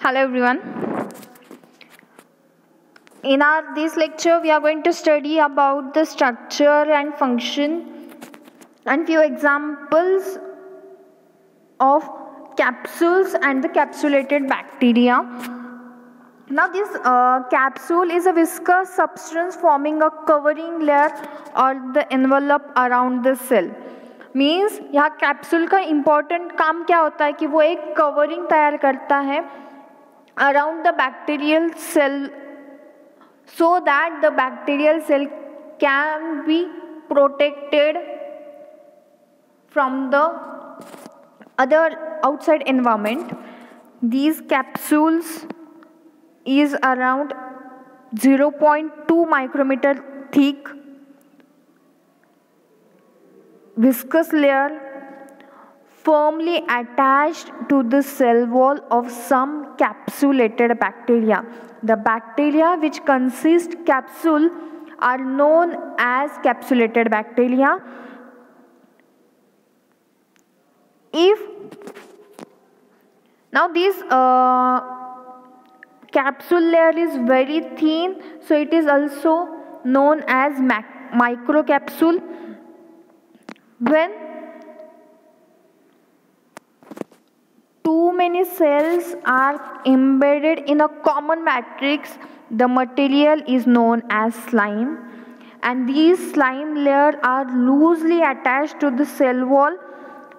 Hello everyone. In this lecture we are going to study about the structure and function and few examples of capsules and the capsulated bacteria. Now this capsule is a viscous substance forming a covering layer or the envelope around the cell. Means यहाँ capsule का important काम क्या होता है कि वो एक covering तैयार करता है around the bacterial cell so that the bacterial cell can be protected from the other outside environment. These capsules is around 0.2 micrometer thick viscous layer firmly attached to the cell wall of some capsulated bacteria. The bacteria which consist capsule are known as capsulated bacteria. If now this capsule layer is very thin, so it is also known as microcapsule. When too many cells are embedded in a common matrix, the material is known as slime, and these slime layers are loosely attached to the cell wall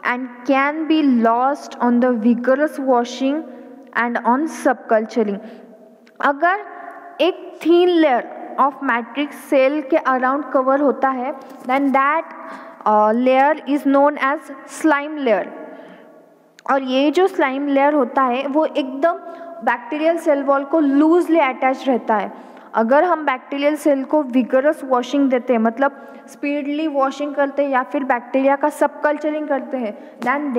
and can be lost on the vigorous washing and on subculturing. अगर एक thin layer of matrix cell के around cover होता है, then that layer is known as slime layer. और ये जो slime layer होता है वो एकदम बैक्टीरियल सेल वॉल को लूजली अटैच रहता है. अगर हम बैक्टीरियल सेल को विगरस वॉशिंग देते हैं, मतलब स्पीडली वॉशिंग करते हैं या फिर बैक्टीरिया का सब कल्चरिंग करते हैं, then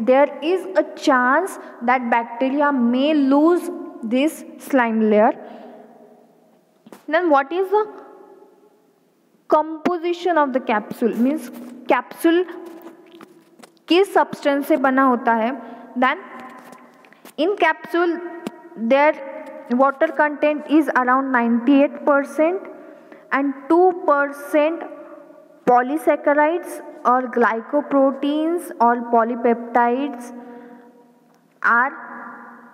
there is a chance that bacteria may lose this slime layer. Then what is the composition of the capsule? Means capsule किस सब्सटेंस से बना होता है? Then in capsule there water content is around 98% and 2% polysaccharides और glycoproteins और polypeptides are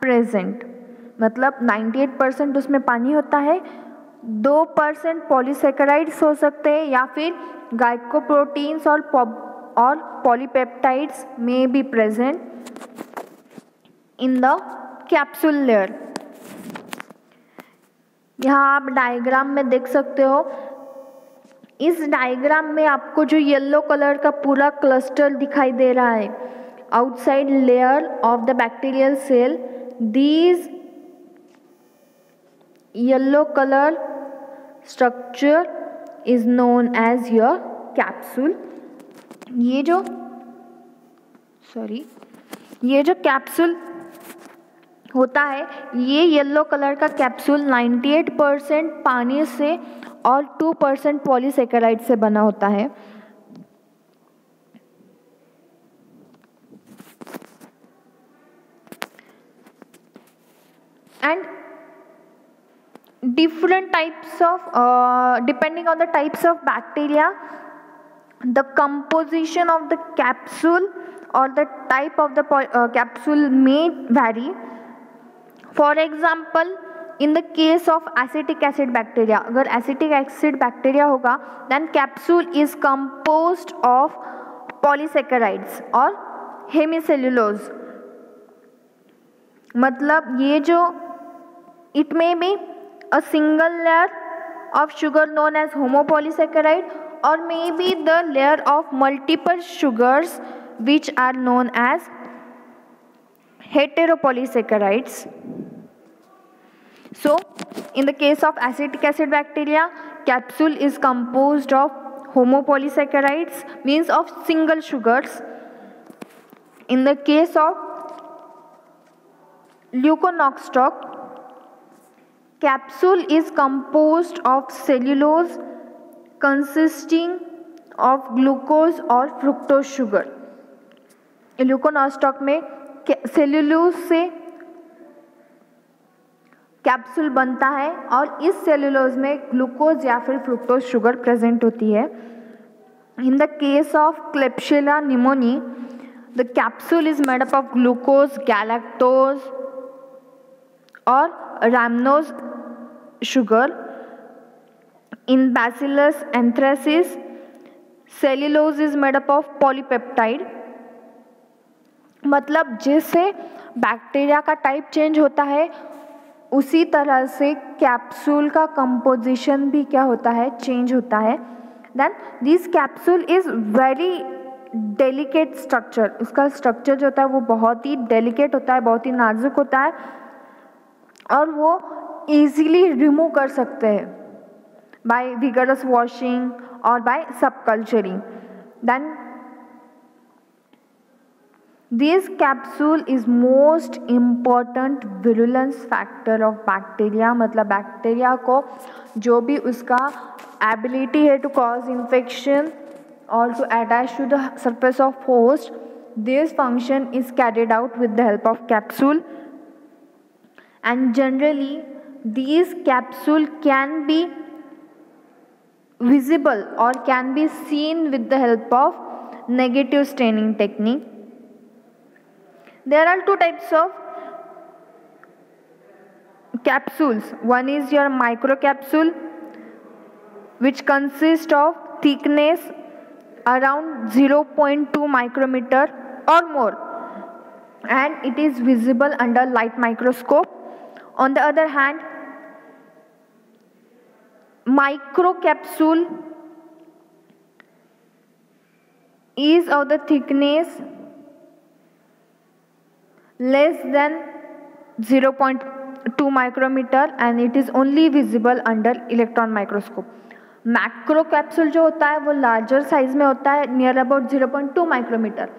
present. मतलब 98% उसमें पानी होता है, 2% पॉलीसेकेराइड्स हो सकते हैं या फिर ग्लाइकोप्रोटीन्स और polypeptides may be present in the capsule layer. यहाँ आप डायग्राम में देख सकते हो. इस डायग्राम में आपको जो येलो कलर का पूरा क्लस्टर दिखाई दे रहा है, outside layer of the bacterial cell, these yellow colour structure is known as your capsule. ये जो कैप्सूल होता है, ये येलो कलर का कैप्सूल 98% पानी से और 2% पॉलीसेकेराइड से बना होता है. And different types of depending on the types of bacteria, the composition of the capsule or the type of the capsule may vary. For example, in the case of acetic acid bacteria, अगर acetic acid bacteria होगा, then capsule is composed of polysaccharides और hemicellulose. मतलब ये जो it may be a single layer of sugar known as homopolysaccharide or maybe the layer of multiple sugars which are known as heteropolysaccharides. So in the case of acetic acid bacteria, capsule is composed of homopolysaccharides, means of single sugars. In the case of leuconostoc, capsule is composed of cellulose consisting of glucose और fructose sugar. leuconostoc में cellulose से capsule बनता है और इस cellulose में glucose या फिर फ्रुक्टोज शुगर प्रेजेंट होती है. In the case of Klebsiella pneumoniae, the capsule is made up of glucose, galactose or rhamnose sugar. In Bacillus anthracis, cellulose is made up of polypeptide. मतलब जैसे bacteria का type change होता है उसी तरह से कैप्सूल का कंपोजिशन भी क्या होता है, चेंज होता है. Then this capsule is very delicate structure. उसका स्ट्रक्चर जो होता है वो बहुत ही डेलिकेट होता है, बहुत ही नाजुक होता है और वो ईजीली रिमूव कर सकते हैं बाय विगरस वॉशिंग और by subculturing. Then this capsule is most important virulence factor of bacteria. मतलब बैक्टीरिया को जो भी उसका एबिलिटी है टू कॉज इन्फेक्शन और to attach to the surface of host, this function is carried out with the help of capsule. And generally these capsule can be visible or can be seen with the help of negative staining technique. There are two types of capsules. One is your microcapsule, which consists of thickness around 0.2 micrometer or more, and it is visible under light microscope. On the other hand, microcapsule is of the thickness less than 0.2 micrometer and it is only visible under electron microscope. Macro capsule जो होता है वो larger size में होता है, near about 0.2 micrometre,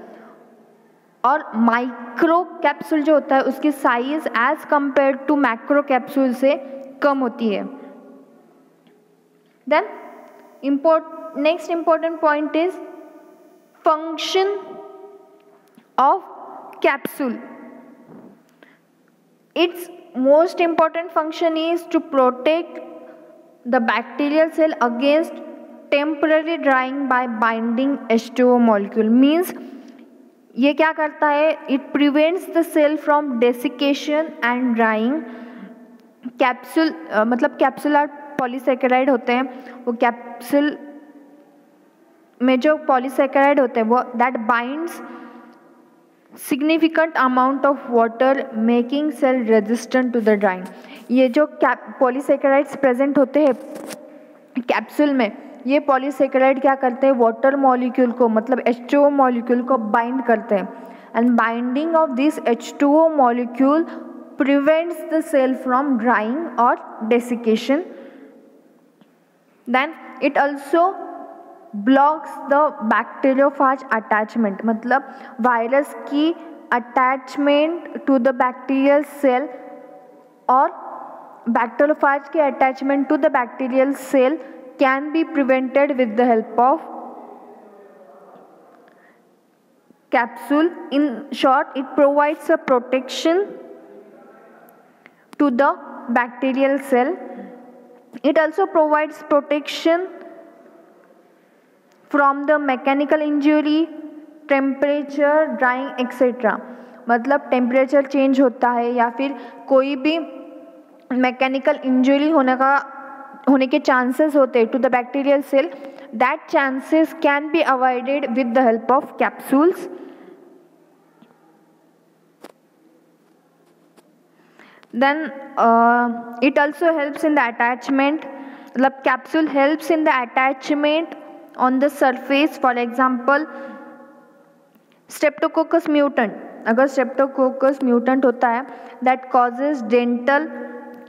और micro capsule जो होता है उसकी size as compare to macro capsule से कम होती है. Then next important point is function of capsule. Its most important function is to protect the bacterial cell against temporary drying by binding H2O molecule. Means ये क्या करता है, it prevents the cell from desiccation and drying. Capsule मतलब capsular polysaccharide होते हैं, वो capsule में जो पॉलीसेकेराइड होते हैं वो that binds significant amount of water making cell resistant to the drying. ये जो पॉलीसेकेराइड्स प्रेजेंट होते हैं कैप्सूल में, ये पॉलीसेकेराइड क्या करते हैं, वाटर मॉलिक्यूल को मतलब H2O मॉलिक्यूल को बाइंड करते हैं, and binding of this H2O molecule prevents the cell from drying और desiccation. Then it also blocks the bacteriophage attachment. मतलब वायरस की attachment to the bacterial cell और बैक्टीरियोफाज के attachment to the bacterial cell can be prevented with the help of capsule. In short, it provides a protection to the bacterial cell. It also provides protection from the mechanical injury, temperature, drying, etc. मतलब temperature change होता है या फिर कोई भी mechanical injury होने के chances होते हैं to the bacterial cell, that chances can be avoided with the help of capsules. Then it also helps in the attachment. मतलब capsule helps in the attachment on the surface. For example, Streptococcus mutant. अगर Streptococcus mutant होता है, that causes dental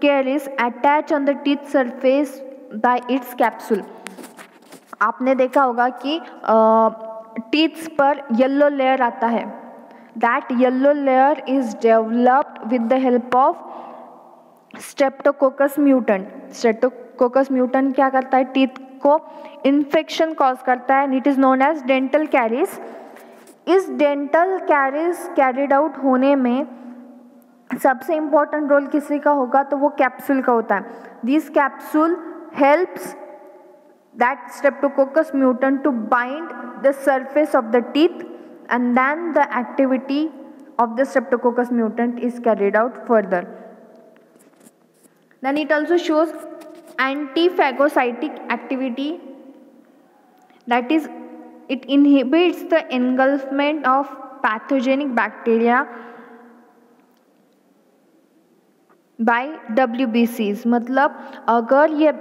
caries attach on the teeth surface by its capsule. आपने देखा होगा कि teeths पर yellow layer आता है. That yellow layer is developed with the help of Streptococcus mutant. Streptococcus mutant क्या करता है, टीथ को इन्फेक्शन कॉज करता है, and it is known as dental caries. इस डेंटल कैरीज कैरिड आउट होने में सबसे इम्पोर्टेंट रोल किसी का होगा तो वो कैप्सूल का होता है. This capsule helps that streptococcus mutant to bind the surface of the teeth, and then the activity of the streptococcus mutant is carried out further. Then it also shows antiphagocytic activity, that is, it inhibits the engulfment of pathogenic bacteria by WBCs. मतलब अगर ये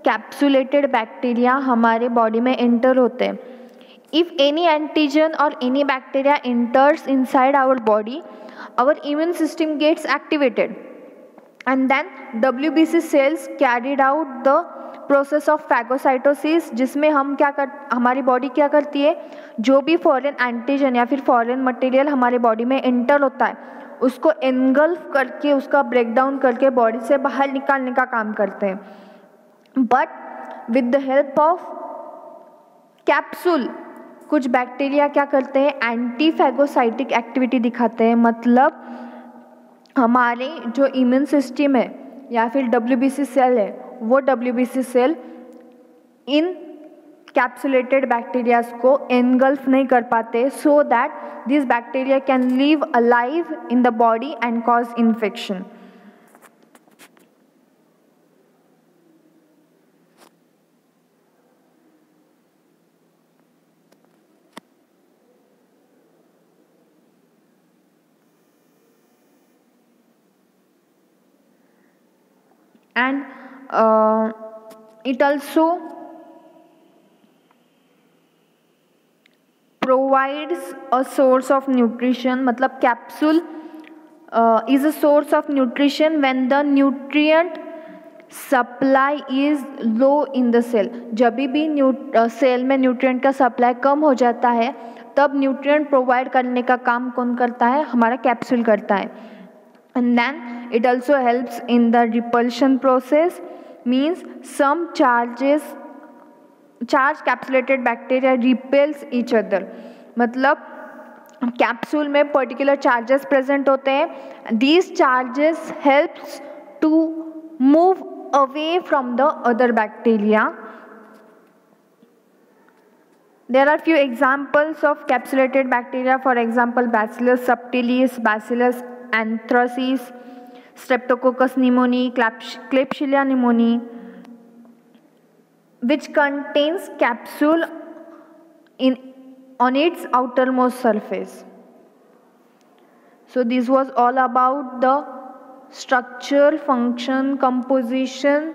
capsulated bacteria हमारे body में enter होते हैं, if any antigen और any bacteria enters inside our body, our immune system gets activated, and then WBC cells carried out the process of phagocytosis, जिसमें हमारी बॉडी क्या करती है, जो भी फॉरेन एंटीजन या फिर फॉरेन मटेरियल हमारे बॉडी में एंटर होता है उसको एनगल्फ करके, उसका ब्रेकडाउन करके बॉडी से बाहर निकालने का काम करते हैं. But with the help of capsule कुछ बैक्टीरिया क्या करते हैं, एंटीफैगोसाइटिक एक्टिविटी दिखाते हैं. मतलब हमारे जो इम्यून सिस्टम है या फिर WBC सेल है, वो WBC सेल इन कैप्सुलेटेड बैक्टीरियाज को एनगल्फ नहीं कर पाते, so that this bacteria can live alive in the body and cause infection. And it also provides a source of nutrition. मतलब capsule is a source of nutrition when the nutrient supply is low in the cell. जब भी cell में nutrient का supply कम हो जाता है तब nutrient provide करने का काम कौन करता है, हमारा कैप्सूल करता है. And then it also helps in the repulsion process, means some charged capsulated bacteria repels each other. मतलब कैप्सूल में पर्टिकुलर चार्जेस प्रेजेंट होते हैं. These charges helps to move away from the other bacteria. There are few examples of capsulated bacteria, for example Bacillus subtilis, Bacillus anthracis, Streptococcus pneumoniae, Klebsiella pneumoniae, which contains capsule on its outermost surface. So this was all about the structure, function, composition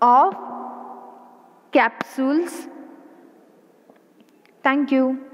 of capsules. Thank you.